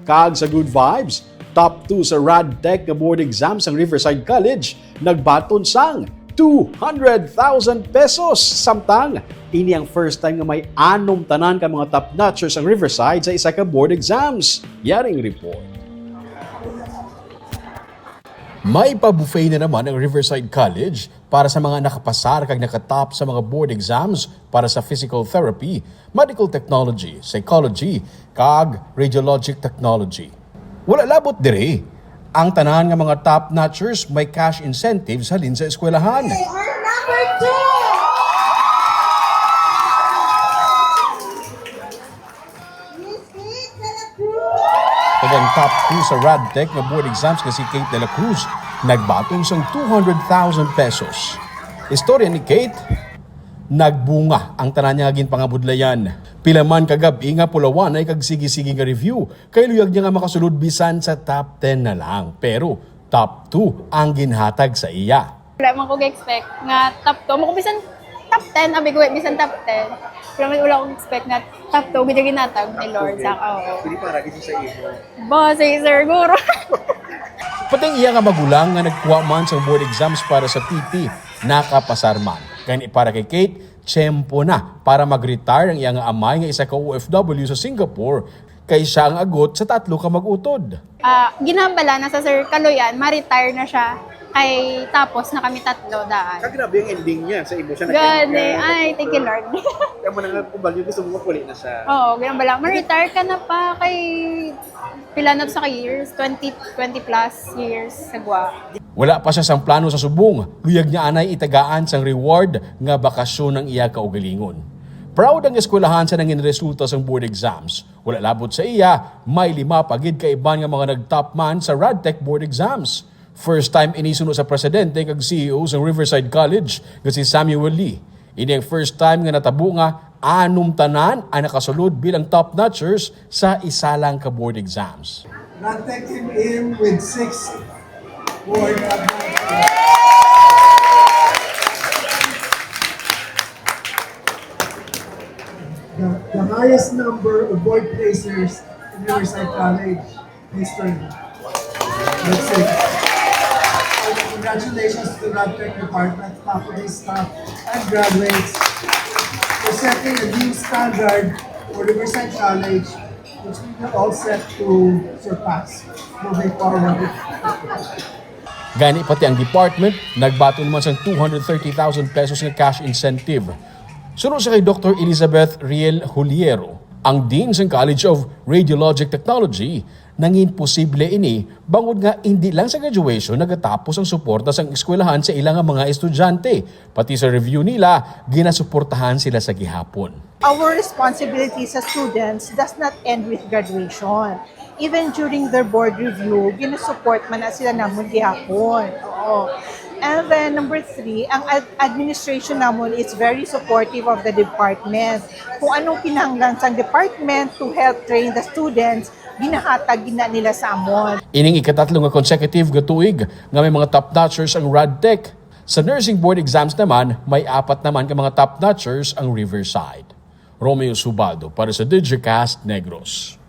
Kag sa good vibes, top 2 sa RadTech nga board exams ang Riverside College nagbaton sang 200,000 pesos. Samtang, ini ang first time nga may anom tanan ka mga top-notchers ang Riverside sa isa ka board exams. Yaring report. May pa-buffet na naman ang Riverside College para sa mga nakapasar kag nakatop sa mga board exams para sa physical therapy, medical technology, psychology, kag radiologic technology. Wala labot dire. Ang tanan nga mga top-notchers may cash incentives halin sa eskwelahan. Number 2! Kagang top 2 sa RadTech nga board exams nga si Kate de la Cruz nagbatong sang 200,000 pesos. Istorya ni Kate, nagbunga ang tanan niya aging pangabudlayan. Pila man kagabi nga pulawan ay kag sige-sige nga review kay luyag niya nga makasulod bisan sa top 10 na lang. Pero top 2 ang ginhatag sa iya. Wala man ko expect nga top 2. Mo bisan top 10, abi ko bisan top 10. Pero may wala akong expect na top 2 gid ginatag ni Lord sa ako. Pili para kasi sa iyo. Boss, sir, guro. Pating iya nga magulang nga nagkuha man sa board exams para sa PT, nakapasar man. Kaya para kay Kate, tiyempo na para mag-retire ang iyang amay nga isa ka OFW sa Singapore kay siya ang agot sa 3 ka mag-utod. Ginambala na sa Sir Kaloyan, ma-retire na siya. Ay tapos na kami 3 daan. Grabe yung ending niya sa imo siya. Gani, ay, thank you Lord. Kaya mo na kumbal yung gusto mo makulit na siya. Oo, ginambala. Ma-retire ka na pa kay pila na sa years, 20 plus years sagwa. Wala pa siya sang plano sa subong, luyag niya anay itagaan sang reward nga bakasyon ng iya kaugalingon. Proud ang eskwelahan sa nangin resulta sang board exams. Wala labot sa iya, may 5 pagid kaiban nga mga nag-top man sa RadTech board exams. First time inisuno sa presidente kag CEO sa Riverside College nga si Samuel Lee. Ini ang first time nga natabo nga 6 tanan ang nakasulod bilang top-notchers sa isa lang ka board exams. RadTech came in with 6 board advances. The highest number of board placers in Riverside College history. That's it. Congratulations to the RadTech department, faculty, staff, and graduates for setting a new standard for Riverside College, which we are all set to surpass moving forward. Gani pati ang department, nagbato naman sa 230,000 pesos nga cash incentive. Sunod sa kay Dr. Elizabeth Riel Juliero, ang Dean sa College of Radiologic Technology, nangin posible ini bangod nga hindi lang sa graduation nagatapos ang suporta sa eskwelahan sa ilang mga estudyante. Pati sa review nila, ginasuportahan sila sa gihapon. Our responsibility sa students does not end with graduation. Even during their board review, ginasupport man na sila namon gihapon. Oo. And then number 3, ang administration namon is very supportive of the department. Kung anong pinanglan sa department to help train the students, ginahatag gina nila sa amon. Ining ikatatlo nga consecutive nga tuig nga may mga top-notchers ang RadTech. Sa nursing board exams naman, may 4 naman ka mga top-notchers ang Riverside. Romeo Subaldo para sa Digicast Negros.